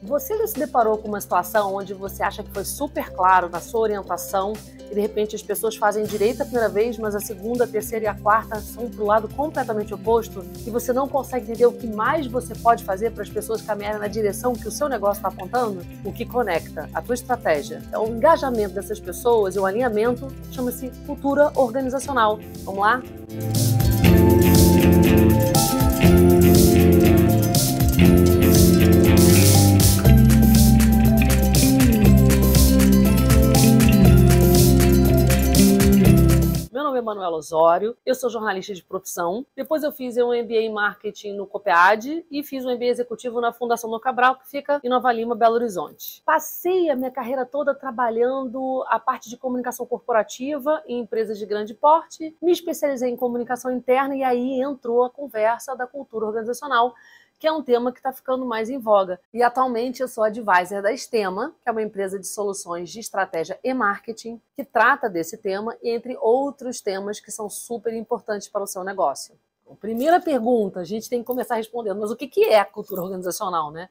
Você já se deparou com uma situação onde você acha que foi super claro na sua orientação e de repente as pessoas fazem direito a primeira vez, mas a segunda, a terceira e a quarta são para o lado completamente oposto e você não consegue entender o que mais você pode fazer para as pessoas caminharem na direção que o seu negócio está apontando? O que conecta a tua estratégia, o engajamento dessas pessoas e o alinhamento chama-se cultura organizacional. Vamos lá? Meu nome é Manuela Osório, eu sou jornalista de profissão. Depois eu fiz um MBA em Marketing no COPEAD e fiz um MBA executivo na Fundação Dom Cabral, que fica em Nova Lima, Belo Horizonte. Passei a minha carreira toda trabalhando a parte de comunicação corporativa em empresas de grande porte, me especializei em comunicação interna e aí entrou a conversa da cultura organizacional, que é um tema que está ficando mais em voga. E atualmente eu sou advisor da Stema, que é uma empresa de soluções de estratégia e marketing, que trata desse tema, entre outros temas que são super importantes para o seu negócio. Então, primeira pergunta, a gente tem que começar respondendo, mas o que é a cultura organizacional, né?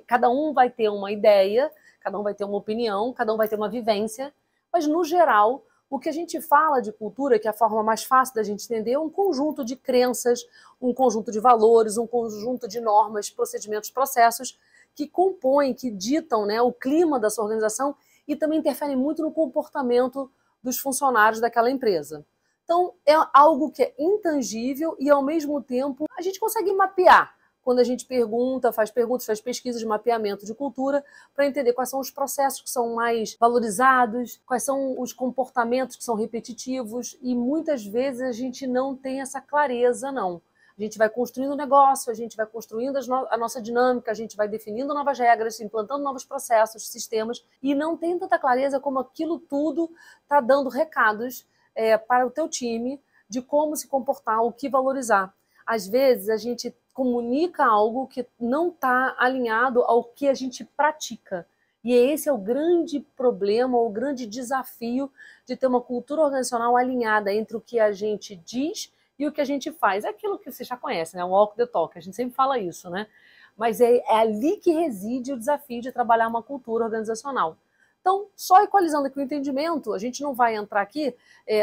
Cada um vai ter uma ideia, cada um vai ter uma opinião, cada um vai ter uma vivência, mas no geral, o que a gente fala de cultura, que é a forma mais fácil da gente entender, é um conjunto de crenças, um conjunto de valores, um conjunto de normas, procedimentos, processos que compõem, que ditam, né, o clima da sua organização e também interferem muito no comportamento dos funcionários daquela empresa. Então, é algo que é intangível e, ao mesmo tempo, a gente consegue mapear quando a gente pergunta, faz perguntas, faz pesquisas de mapeamento de cultura para entender quais são os processos que são mais valorizados, quais são os comportamentos que são repetitivos e muitas vezes a gente não tem essa clareza, não. A gente vai construindo o negócio, a gente vai construindo a nossa dinâmica, a gente vai definindo novas regras, implantando novos processos, sistemas e não tem tanta clareza como aquilo tudo está dando recados para o teu time de como se comportar, o que valorizar. Às vezes a gente comunica algo que não está alinhado ao que a gente pratica. E esse é o grande problema, o grande desafio de ter uma cultura organizacional alinhada entre o que a gente diz e o que a gente faz. É aquilo que você já conhece, né? O walk the talk, a gente sempre fala isso, né? Mas é ali que reside o desafio de trabalhar uma cultura organizacional. Então, só equalizando aqui o entendimento, a gente não vai entrar aqui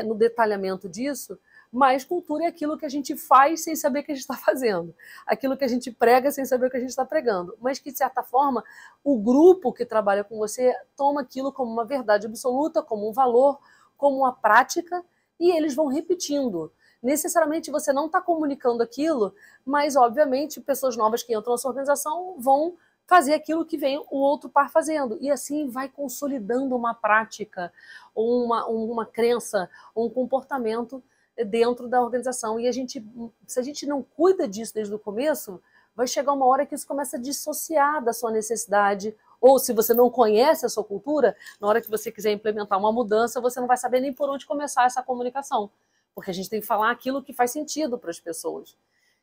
no detalhamento disso, mas cultura é aquilo que a gente faz sem saber o que a gente está fazendo. Aquilo que a gente prega sem saber o que a gente está pregando. Mas que, de certa forma, o grupo que trabalha com você toma aquilo como uma verdade absoluta, como um valor, como uma prática, e eles vão repetindo. Necessariamente você não está comunicando aquilo, mas, obviamente, pessoas novas que entram na sua organização vão fazer aquilo que vem o outro par fazendo. E assim vai consolidando uma prática, uma crença, um comportamento dentro da organização. E se a gente não cuida disso desde o começo, vai chegar uma hora que isso começa a dissociar da sua necessidade, ou se você não conhece a sua cultura, na hora que você quiser implementar uma mudança, você não vai saber nem por onde começar essa comunicação, porque a gente tem que falar aquilo que faz sentido para as pessoas.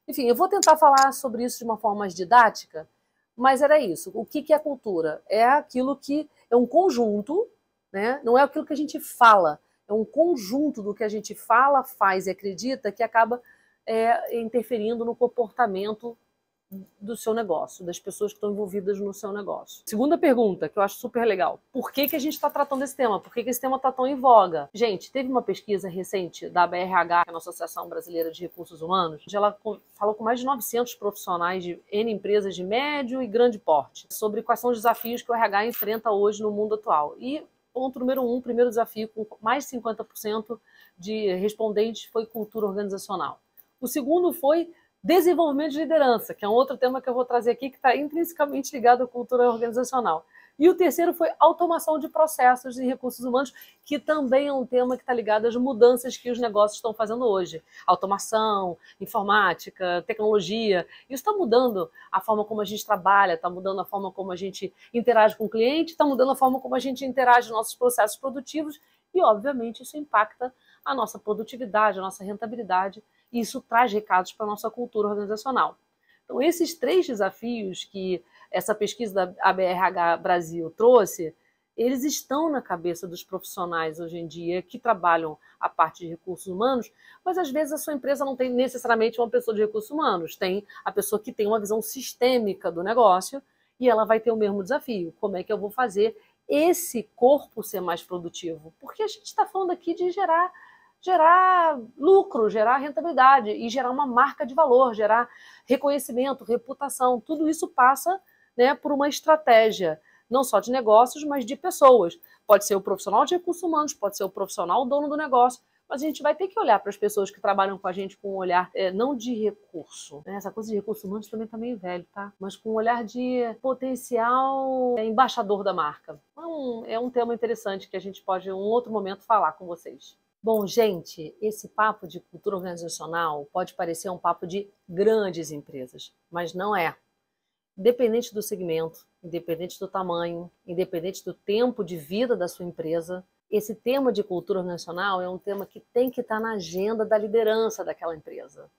Enfim, eu vou tentar falar sobre isso de uma forma mais didática, mas era isso. O que é cultura? É aquilo que é um conjunto, né? Não é aquilo que a gente fala, é um conjunto do que a gente fala, faz e acredita que acaba interferindo no comportamento do seu negócio, das pessoas que estão envolvidas no seu negócio. Segunda pergunta, que eu acho super legal. Por que a gente está tratando desse tema? Por que esse tema está tão em voga? Gente, teve uma pesquisa recente da BRH, que é a Associação Brasileira de Recursos Humanos, onde ela falou com mais de 900 profissionais de N empresas de médio e grande porte sobre quais são os desafios que o RH enfrenta hoje no mundo atual. E ponto número 1, primeiro desafio, com mais de 50% de respondentes, foi cultura organizacional. O segundo foi desenvolvimento de liderança, que é um outro tema que eu vou trazer aqui, que está intrinsecamente ligado à cultura organizacional. E o terceiro foi automação de processos em recursos humanos, que também é um tema que está ligado às mudanças que os negócios estão fazendo hoje. Automação, informática, tecnologia. Isso está mudando a forma como a gente trabalha, está mudando a forma como a gente interage com o cliente, está mudando a forma como a gente interage nos nossos processos produtivos e, obviamente, isso impacta a nossa produtividade, a nossa rentabilidade, e isso traz recados para a nossa cultura organizacional. Então, esses 3 desafios que essa pesquisa da ABRH Brasil trouxe, eles estão na cabeça dos profissionais hoje em dia que trabalham a parte de recursos humanos, mas às vezes a sua empresa não tem necessariamente uma pessoa de recursos humanos, tem a pessoa que tem uma visão sistêmica do negócio E ela vai ter o mesmo desafio. Como é que eu vou fazer esse corpo ser mais produtivo? Porque a gente está falando aqui de gerar lucro, gerar rentabilidade e gerar uma marca de valor, gerar reconhecimento, reputação. Tudo isso passa, né, por uma estratégia, não só de negócios, mas de pessoas. Pode ser o profissional de recursos humanos, pode ser o profissional dono do negócio, mas a gente vai ter que olhar para as pessoas que trabalham com a gente com um olhar não de recurso. Né? Essa coisa de recursos humanos também está meio velho, tá? Mas com um olhar de potencial embaixador da marca. Então, é um tema interessante que a gente pode, em um outro momento, falar com vocês. Bom, gente, esse papo de cultura organizacional pode parecer um papo de grandes empresas, mas não é. Independente do segmento, independente do tamanho, independente do tempo de vida da sua empresa, esse tema de cultura organizacional é um tema que tem que estar na agenda da liderança daquela empresa.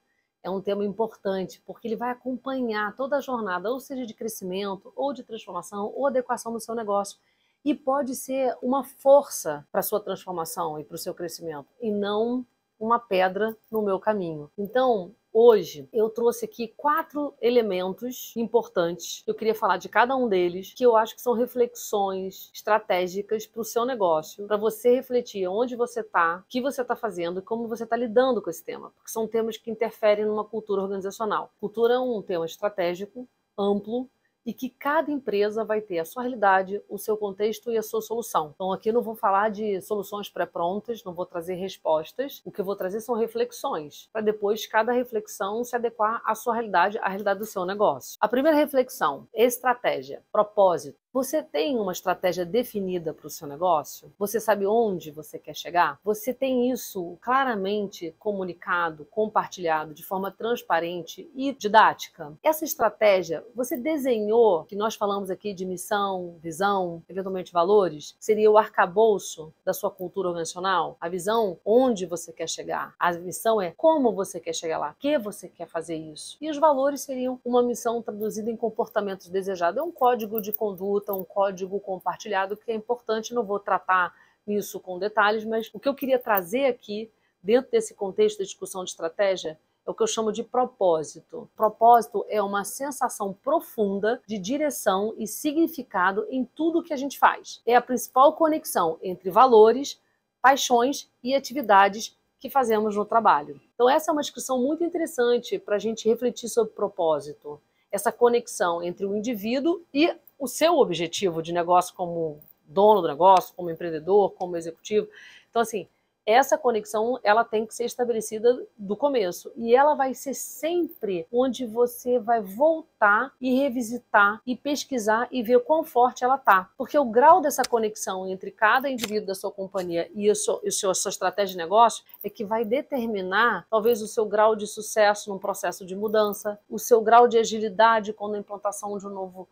É um tema importante, porque ele vai acompanhar toda a jornada, ou seja, de crescimento, ou de transformação, ou adequação do seu negócio. E pode ser uma força para a sua transformação e para o seu crescimento, e não uma pedra no meu caminho. Então, hoje, eu trouxe aqui 4 elementos importantes. Eu queria falar de cada um deles, que eu acho que são reflexões estratégicas para o seu negócio, para você refletir onde você está, o que você está fazendo e como você está lidando com esse tema, porque são temas que interferem numa cultura organizacional. Cultura é um tema estratégico, amplo, e que cada empresa vai ter a sua realidade, o seu contexto e a sua solução. Então aqui eu não vou falar de soluções pré-prontas, não vou trazer respostas, o que eu vou trazer são reflexões, para depois cada reflexão se adequar à sua realidade, à realidade do seu negócio. A primeira reflexão, estratégia, propósito. Você tem uma estratégia definida para o seu negócio? Você sabe onde você quer chegar? Você tem isso claramente comunicado, compartilhado de forma transparente e didática? Essa estratégia, você desenhou, que nós falamos aqui de missão, visão, eventualmente valores, seria o arcabouço da sua cultura organizacional? A visão, onde você quer chegar? A missão é como você quer chegar lá? Que você quer fazer isso? E os valores seriam uma missão traduzida em comportamentos desejados. É um código de conduta, um código compartilhado que é importante, não vou tratar isso com detalhes, mas o que eu queria trazer aqui, dentro desse contexto de discussão de estratégia, é o que eu chamo de propósito. Propósito é uma sensação profunda de direção e significado em tudo que a gente faz. É a principal conexão entre valores, paixões e atividades que fazemos no trabalho. Então essa é uma discussão muito interessante para a gente refletir sobre propósito. Essa conexão entre o indivíduo e o seu objetivo de negócio como dono do negócio, como empreendedor, como executivo. Então, assim, essa conexão ela tem que ser estabelecida do começo e ela vai ser sempre onde você vai voltar e revisitar e pesquisar e ver quão forte ela tá, porque o grau dessa conexão entre cada indivíduo da sua companhia e a sua estratégia de negócio é que vai determinar talvez o seu grau de sucesso num processo de mudança, o seu grau de agilidade com a implantação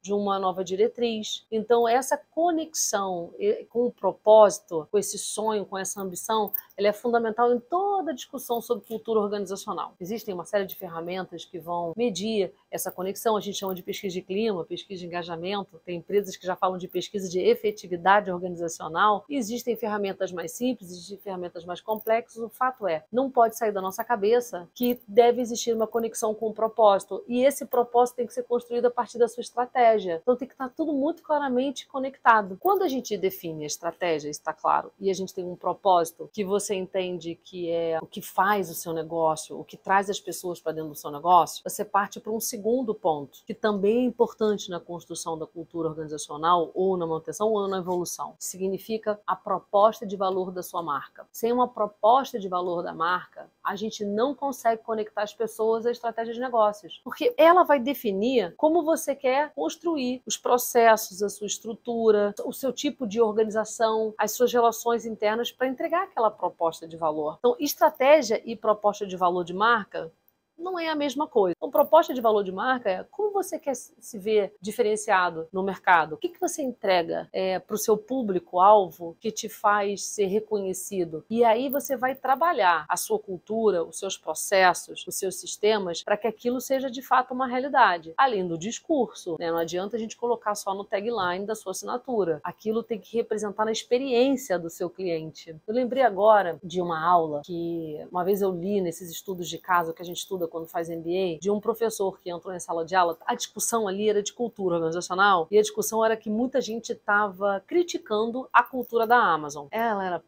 de uma nova diretriz. Então essa conexão com o propósito, com esse sonho, com essa ambição, ela é fundamental em toda a discussão sobre cultura organizacional. Existem uma série de ferramentas que vão medir essa conexão, a gente chama de pesquisa de clima, pesquisa de engajamento, tem empresas que já falam de pesquisa de efetividade organizacional, e existem ferramentas mais simples, existem ferramentas mais complexas, o fato é, não pode sair da nossa cabeça que deve existir uma conexão com o propósito, e esse propósito tem que ser construído a partir da sua estratégia, então tem que estar tudo muito claramente conectado. Quando a gente define a estratégia, está claro, e a gente tem um propósito que você entende que é o que faz o seu negócio, o que traz as pessoas para dentro do seu negócio, você parte para um segundo ponto, que também é importante na construção da cultura organizacional, ou na manutenção, ou na evolução. Significa a proposta de valor da sua marca. Sem uma proposta de valor da marca, a gente não consegue conectar as pessoas à estratégia de negócios, porque ela vai definir como você quer construir os processos, a sua estrutura, o seu tipo de organização, as suas relações internas para entregar aquela proposta de valor. Então, estratégia e proposta de valor de marca não é a mesma coisa. Então, proposta de valor de marca é como você quer se ver diferenciado no mercado. O que você entrega para o seu público-alvo que te faz ser reconhecido? E aí você vai trabalhar a sua cultura, os seus processos, os seus sistemas para que aquilo seja de fato uma realidade. Além do discurso, né? Não adianta a gente colocar só no tagline da sua assinatura. Aquilo tem que representar na experiência do seu cliente. Eu lembrei agora de uma aula que uma vez eu li nesses estudos de caso que a gente estuda quando faz MBA, de um professor que entrou em sala de aula. A discussão ali era de cultura organizacional e a discussão era que muita gente estava criticando a cultura da Amazon. Ela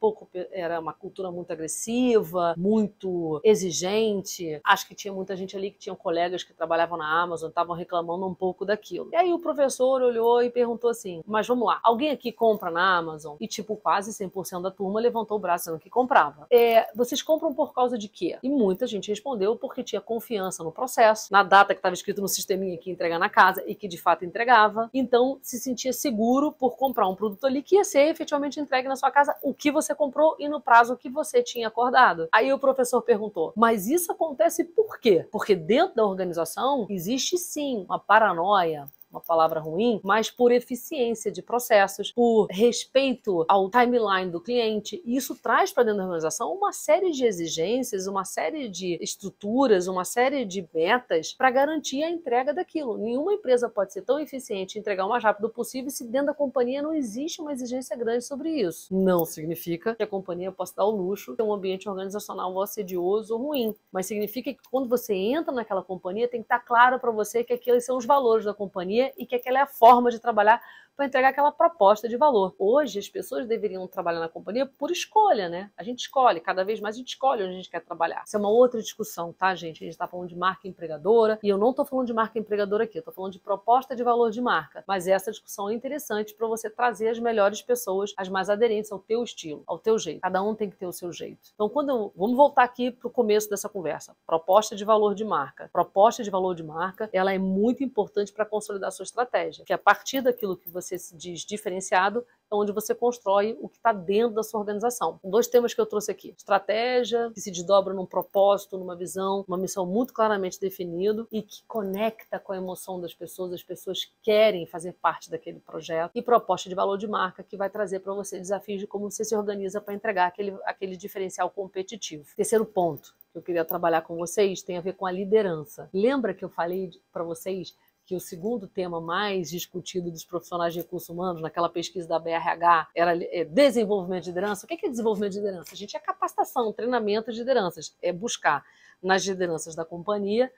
era uma cultura muito agressiva, muito exigente. Acho que tinha muita gente ali que tinha colegas que trabalhavam na Amazon, estavam reclamando um pouco daquilo. E aí o professor olhou e perguntou assim, mas vamos lá, alguém aqui compra na Amazon? E tipo, quase 100% da turma levantou o braço dizendo que comprava. Vocês compram por causa de quê? E muita gente respondeu porque tinha confiança no processo, na data que estava escrito no sisteminha que ia entregar na casa e que de fato entregava. Então se sentia seguro por comprar um produto ali que ia ser efetivamente entregue na sua casa o que você comprou e no prazo que você tinha acordado. Aí o professor perguntou, mas isso acontece por quê? Porque dentro da organização existe sim uma paranoia, uma palavra ruim, mas por eficiência de processos, por respeito ao timeline do cliente. E isso traz para dentro da organização uma série de exigências, uma série de estruturas, uma série de metas para garantir a entrega daquilo. Nenhuma empresa pode ser tão eficiente e entregar o mais rápido possível se dentro da companhia não existe uma exigência grande sobre isso. Não significa que a companhia possa dar o luxo de ter um ambiente organizacional assedioso ou ruim, mas significa que quando você entra naquela companhia tem que estar claro para você que aqueles são os valores da companhia e que aquela é a forma de trabalhar para entregar aquela proposta de valor. Hoje, as pessoas deveriam trabalhar na companhia por escolha, né? A gente escolhe, cada vez mais a gente escolhe onde a gente quer trabalhar. Isso é uma outra discussão, tá, gente? A gente está falando de marca empregadora, e eu não estou falando de marca empregadora aqui, eu estou falando de proposta de valor de marca. Mas essa discussão é interessante para você trazer as melhores pessoas, as mais aderentes ao teu estilo, ao teu jeito. Cada um tem que ter o seu jeito. Então, vamos voltar aqui para o começo dessa conversa. Proposta de valor de marca. Proposta de valor de marca, ela é muito importante para consolidar a sua estratégia, que a partir daquilo que você se diz diferenciado, é onde você constrói o que está dentro da sua organização. 2 temas que eu trouxe aqui. Estratégia, que se desdobra num propósito, numa visão, uma missão muito claramente definido e que conecta com a emoção das pessoas. As pessoas querem fazer parte daquele projeto. E proposta de valor de marca, que vai trazer para você desafios de como você se organiza para entregar aquele diferencial competitivo. Terceiro ponto que eu queria trabalhar com vocês tem a ver com a liderança. Lembra que eu falei para vocês que o segundo tema mais discutido dos profissionais de recursos humanos, naquela pesquisa da BRH, era desenvolvimento de liderança? O que é desenvolvimento de liderança? A gente é capacitação, treinamento de lideranças. É buscar nas lideranças da companhia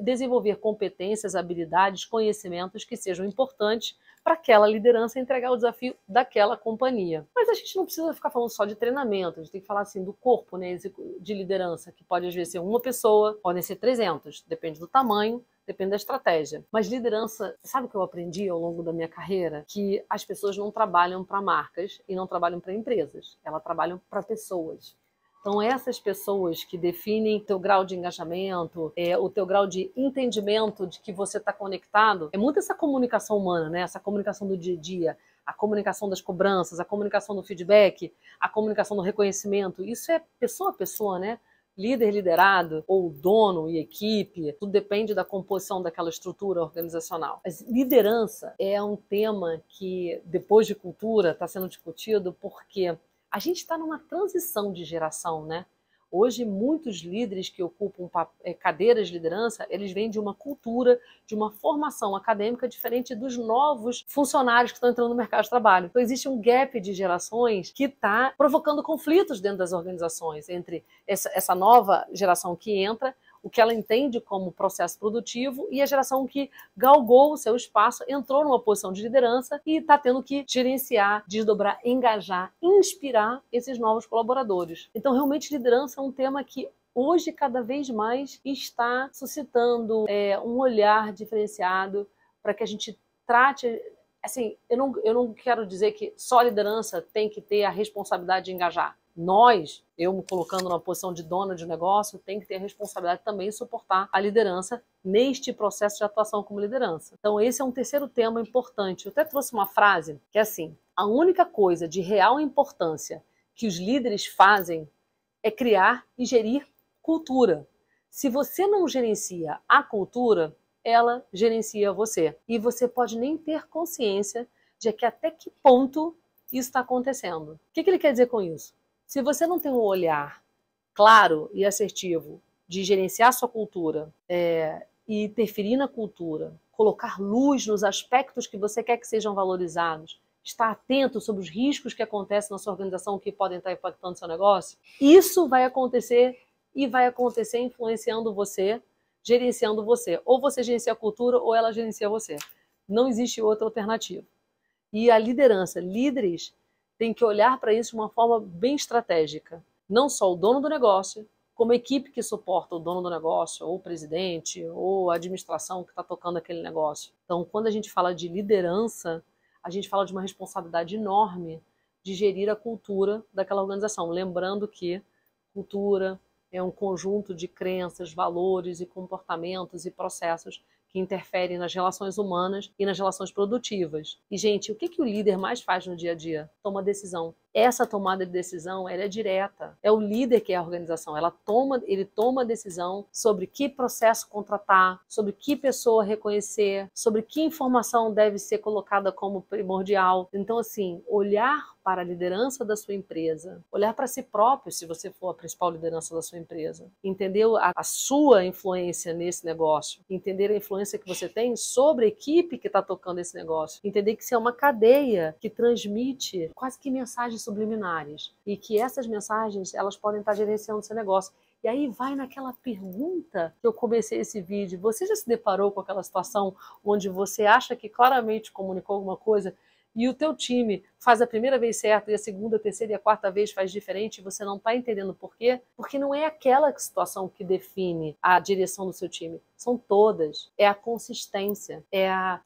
desenvolver competências, habilidades, conhecimentos que sejam importantes para aquela liderança entregar o desafio daquela companhia. Mas a gente não precisa ficar falando só de treinamento, a gente tem que falar assim do corpo, né, de liderança, que pode às vezes ser uma pessoa, podem ser 300, depende do tamanho, depende da estratégia. Mas liderança, sabe o que eu aprendi ao longo da minha carreira? Que as pessoas não trabalham para marcas e não trabalham para empresas, elas trabalham para pessoas. Então, essas pessoas que definem o teu grau de engajamento, o teu grau de entendimento de que você está conectado, é muito essa comunicação humana, né? Essa comunicação do dia a dia, a comunicação das cobranças, a comunicação do feedback, a comunicação do reconhecimento. Isso é pessoa a pessoa, né? Líder, liderado, ou dono e equipe, tudo depende da composição daquela estrutura organizacional. Mas liderança é um tema que, depois de cultura, está sendo discutido porque a gente está numa transição de geração, né? Hoje, muitos líderes que ocupam cadeiras de liderança, eles vêm de uma cultura, de uma formação acadêmica diferente dos novos funcionários que estão entrando no mercado de trabalho. Então, existe um gap de gerações que está provocando conflitos dentro das organizações entre essa nova geração que entra, o que ela entende como processo produtivo, e a geração que galgou o seu espaço, entrou numa posição de liderança e está tendo que gerenciar, desdobrar, engajar, inspirar esses novos colaboradores. Então, realmente, liderança é um tema que hoje, cada vez mais, está suscitando um olhar diferenciado para que a gente trate... Assim, eu não quero dizer que só a liderança tem que ter a responsabilidade de engajar. Eu me colocando numa posição de dona de negócio, tenho que ter a responsabilidade também de suportar a liderança neste processo de atuação como liderança. Então, esse é um terceiro tema importante. Eu até trouxe uma frase que é assim: a única coisa de real importância que os líderes fazem é criar e gerir cultura. Se você não gerencia a cultura, ela gerencia você. E você pode nem ter consciência de que até que ponto isso está acontecendo. O que ele quer dizer com isso? Se você não tem um olhar claro e assertivo de gerenciar sua cultura e interferir na cultura, colocar luz nos aspectos que você quer que sejam valorizados, estar atento sobre os riscos que acontecem na sua organização que podem estar impactando seu negócio, isso vai acontecer e vai acontecer influenciando você gerenciando você. Ou você gerencia a cultura ou ela gerencia você. Não existe outra alternativa. E a liderança, líderes, têm que olhar para isso de uma forma bem estratégica. Não só o dono do negócio, como a equipe que suporta o dono do negócio, ou o presidente, ou a administração que está tocando aquele negócio. Então, quando a gente fala de liderança, a gente fala de uma responsabilidade enorme de gerir a cultura daquela organização. Lembrando que cultura é um conjunto de crenças, valores e comportamentos e processos que interferem nas relações humanas e nas relações produtivas. E, gente, o que o líder mais faz no dia a dia? Toma decisão. Essa tomada de decisão, ela é direta. É o líder que é a organização. Ele toma a decisão sobre que processo contratar, sobre que pessoa reconhecer, sobre que informação deve ser colocada como primordial. Então, assim, olhar para a liderança da sua empresa, olhar para si próprio, se você for a principal liderança da sua empresa, entender a sua influência nesse negócio, entender a influência que você tem sobre a equipe que está tocando esse negócio, entender que isso é uma cadeia que transmite quase que mensagens subliminares e que essas mensagens elas podem estar gerenciando o seu negócio. E aí vai naquela pergunta que eu comecei esse vídeo. Você já se deparou com aquela situação onde você acha que claramente comunicou alguma coisa e o teu time faz a primeira vez certo e a segunda, a terceira e a quarta vez faz diferente e você não está entendendo por quê? Porque não é aquela situação que define a direção do seu time. São todas. É a consistência.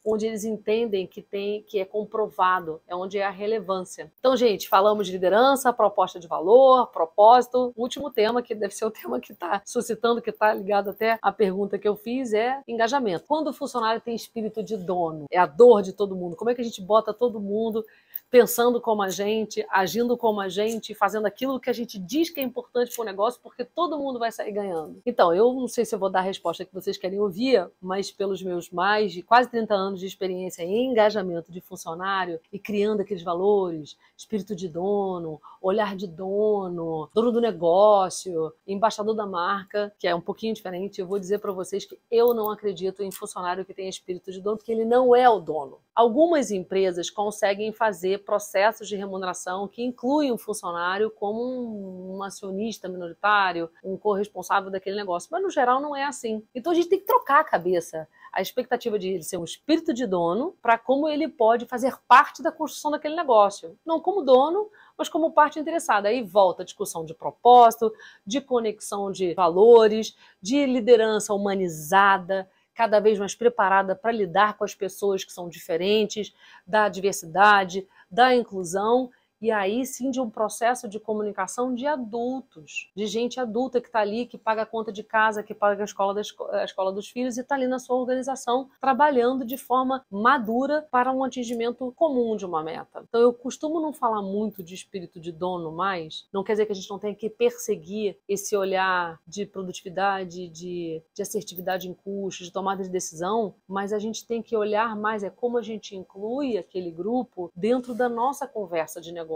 Onde eles entendem que é comprovado. É onde é a relevância. Então, gente, falamos de liderança, proposta de valor, propósito. O último tema, que deve ser o tema que está suscitando, que está ligado até à pergunta que eu fiz, é engajamento. Quando o funcionário tem espírito de dono, é a dor de todo mundo. Como é que a gente bota todo mundo pensando como a gente, agindo como a gente, fazendo aquilo que a gente diz que é importante para o negócio, porque todo mundo vai sair ganhando. Então, eu não sei se eu vou dar a resposta que vocês querem ouvir, mas pelos meus mais de quase 30 anos de experiência em engajamento de funcionário e criando aqueles valores, espírito de dono, olhar de dono, dono do negócio, embaixador da marca, que é um pouquinho diferente, eu vou dizer para vocês que eu não acredito em funcionário que tenha espírito de dono, porque ele não é o dono. Algumas empresas conseguem fazer processos de remuneração que incluem o funcionário como um acionista minoritário, um corresponsável daquele negócio, mas no geral não é assim. Então a gente tem que trocar a cabeça. A expectativa de ele ser um espírito de dono para como ele pode fazer parte da construção daquele negócio. Não como dono, mas como parte interessada. Aí volta a discussão de propósito, de conexão de valores, de liderança humanizada, cada vez mais preparada para lidar com as pessoas que são diferentes, da diversidade, da inclusão, e aí sim de um processo de comunicação de adultos, de gente adulta que está ali, que paga a conta de casa, que paga a escola dos filhos e está ali na sua organização trabalhando de forma madura para um atingimento comum de uma meta. Então eu costumo não falar muito de espírito de dono mais, não quer dizer que a gente não tenha que perseguir esse olhar de produtividade, de assertividade em custos, de tomada de decisão, mas a gente tem que olhar mais como a gente inclui aquele grupo dentro da nossa conversa de negócios.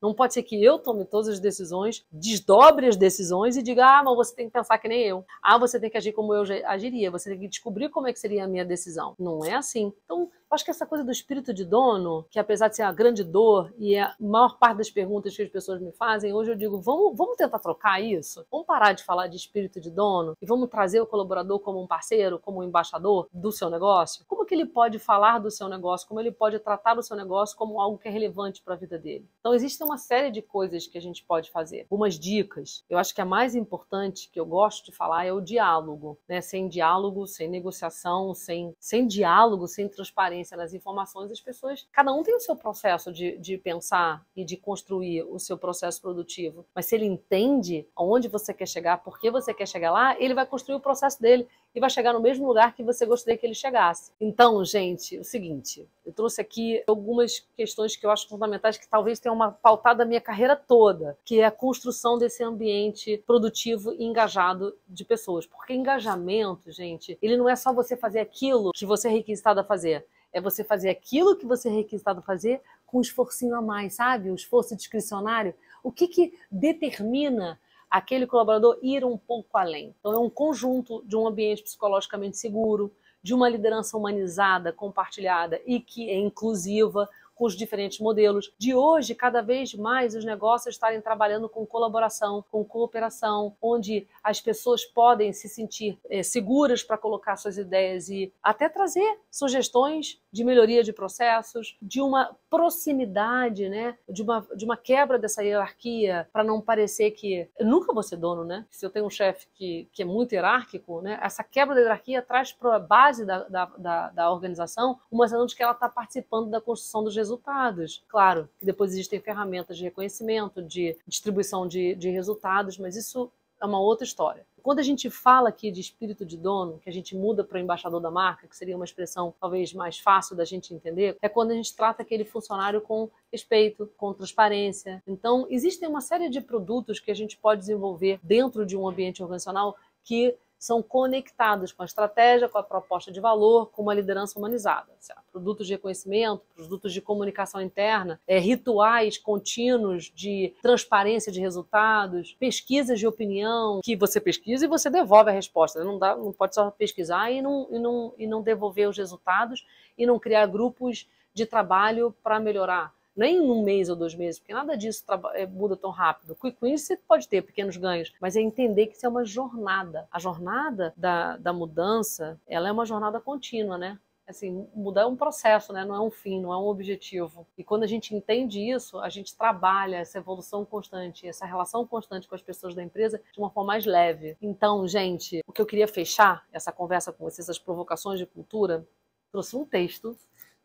Não pode ser que eu tome todas as decisões, desdobre as decisões e diga, mas você tem que pensar que nem eu. Você tem que agir como eu agiria. Você tem que descobrir como é que seria a minha decisão. Não é assim. Então, acho que essa coisa do espírito de dono, que apesar de ser uma grande dor e a maior parte das perguntas que as pessoas me fazem, hoje eu digo, vamos tentar trocar isso? Vamos parar de falar de espírito de dono e vamos trazer o colaborador como um parceiro, como um embaixador do seu negócio? Como que ele pode falar do seu negócio? Como ele pode tratar o seu negócio como algo que é relevante para a vida dele? Então, existe uma série de coisas que a gente pode fazer. Algumas dicas. Eu acho que a mais importante que eu gosto de falar é o diálogo, né? Sem diálogo, sem negociação, sem diálogo, sem transparência nas informações, as pessoas, cada um tem o seu processo de pensar e de construir o seu processo produtivo. Mas se ele entende aonde você quer chegar, por que você quer chegar lá, ele vai construir o processo dele e vai chegar no mesmo lugar que você gostaria que ele chegasse. Então, gente, é o seguinte, eu trouxe aqui algumas questões que eu acho fundamentais, que talvez tenham pautado a minha carreira toda, que é a construção desse ambiente produtivo e engajado de pessoas. Porque engajamento, gente, ele não é só você fazer aquilo que você é requisitado a fazer, é você fazer aquilo que você é requisitado a fazer com um esforcinho a mais, sabe? Um esforço discricionário. O que determina aquele colaborador ir um pouco além? Então, é um conjunto de um ambiente psicologicamente seguro, de uma liderança humanizada, compartilhada e que é inclusiva, com os diferentes modelos, de hoje, cada vez mais, os negócios estarem trabalhando com colaboração, com cooperação, onde as pessoas podem se sentir seguras para colocar suas ideias e até trazer sugestões de melhoria de processos, de uma proximidade, né? de uma quebra dessa hierarquia, para não parecer que... Eu nunca vou ser dono, né? Se eu tenho um chefe que é muito hierárquico, né? Essa quebra da hierarquia traz para a base da organização uma sensação de que ela está participando da construção dos resultados. Claro que depois existem ferramentas de reconhecimento, de distribuição de resultados, mas isso é uma outra história. Quando a gente fala aqui de espírito de dono, que a gente muda para embaixador da marca, que seria uma expressão talvez mais fácil da gente entender, é quando a gente trata aquele funcionário com respeito, com transparência. Então, existem uma série de produtos que a gente pode desenvolver dentro de um ambiente organizacional que são conectados com a estratégia, com a proposta de valor, com uma liderança humanizada. Produtos de reconhecimento, produtos de comunicação interna, rituais contínuos de transparência de resultados, pesquisas de opinião, que você pesquisa e você devolve a resposta. Não pode só pesquisar e não devolver os resultados e não criar grupos de trabalho para melhorar. Nem num mês ou 2 meses, porque nada disso muda tão rápido. Quick wins você pode ter pequenos ganhos, mas é entender que isso é uma jornada. A jornada da mudança, ela é uma jornada contínua, né? Assim, mudar é um processo, né? Não é um fim, não é um objetivo. E quando a gente entende isso, a gente trabalha essa evolução constante, essa relação constante com as pessoas da empresa de uma forma mais leve. Então, gente, o que eu queria fechar essa conversa com vocês, essas provocações de cultura, trouxe um texto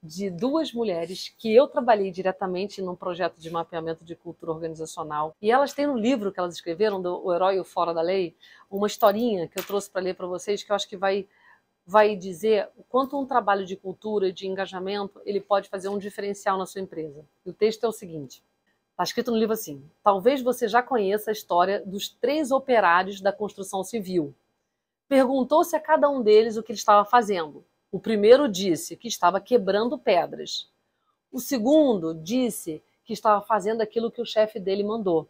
de 2 mulheres que eu trabalhei diretamente num projeto de mapeamento de cultura organizacional. E elas têm um livro que elas escreveram, do O Herói e o Fora da Lei, uma historinha que eu trouxe para ler para vocês, que eu acho que vai dizer o quanto um trabalho de cultura, de engajamento, ele pode fazer um diferencial na sua empresa. E o texto é o seguinte, está escrito no livro assim: talvez você já conheça a história dos 3 operários da construção civil. Perguntou-se a cada um deles o que ele estava fazendo. O primeiro disse que estava quebrando pedras. O segundo disse que estava fazendo aquilo que o chefe dele mandou.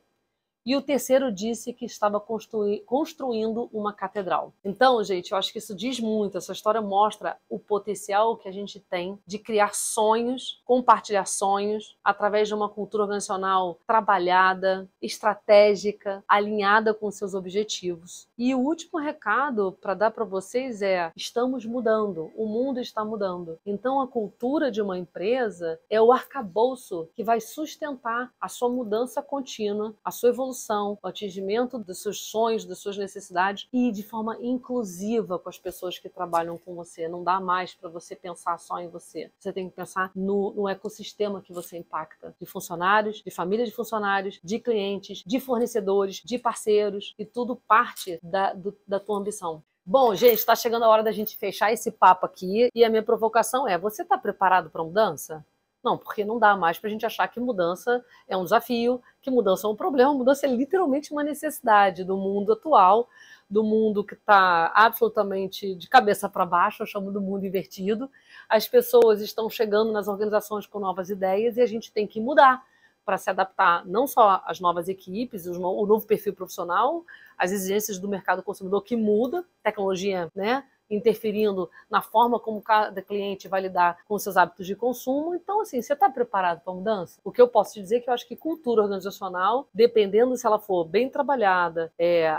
E o terceiro disse que estava construindo uma catedral. Então, gente, eu acho que isso diz muito. Essa história mostra o potencial que a gente tem de criar sonhos, compartilhar sonhos, através de uma cultura organizacional trabalhada, estratégica, alinhada com seus objetivos. E o último recado para dar para vocês é: estamos mudando, o mundo está mudando. Então, a cultura de uma empresa é o arcabouço que vai sustentar a sua mudança contínua, a sua evolução, o atingimento dos seus sonhos, das suas necessidades e de forma inclusiva com as pessoas que trabalham com você. Não dá mais para você pensar só em você. Você tem que pensar no ecossistema que você impacta, de funcionários, de família de funcionários, de clientes, de fornecedores, de parceiros, e tudo parte da tua ambição. Bom, gente, está chegando a hora da gente fechar esse papo aqui e a minha provocação é: você está preparado para a mudança? Não, porque não dá mais para a gente achar que mudança é um desafio, que mudança é um problema. Mudança é literalmente uma necessidade do mundo atual, do mundo que está absolutamente de cabeça para baixo, eu chamo do mundo invertido. As pessoas estão chegando nas organizações com novas ideias e a gente tem que mudar para se adaptar não só às novas equipes, o novo perfil profissional, às exigências do mercado consumidor que muda, tecnologia, né, interferindo na forma como cada cliente vai lidar com seus hábitos de consumo. Então, assim, você está preparado para a mudança? O que eu posso te dizer é que eu acho que cultura organizacional, dependendo se ela for bem trabalhada,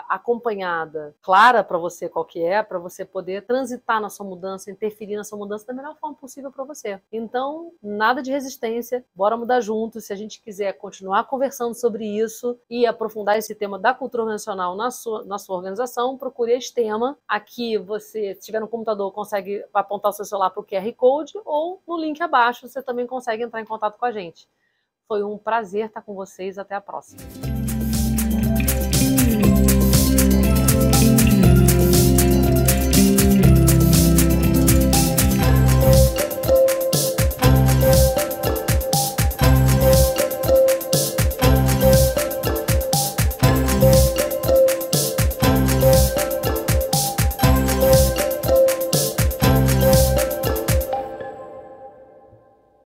acompanhada, clara para você qual que é, para você poder transitar na sua mudança, interferir na sua mudança da melhor forma possível para você. Então, nada de resistência, bora mudar juntos. Se a gente quiser continuar conversando sobre isso e aprofundar esse tema da cultura organizacional na sua organização, procure a Extema. Aqui você, se tiver no computador, consegue apontar o seu celular para o QR Code, ou no link abaixo você também consegue entrar em contato com a gente. Foi um prazer estar com vocês. Até a próxima.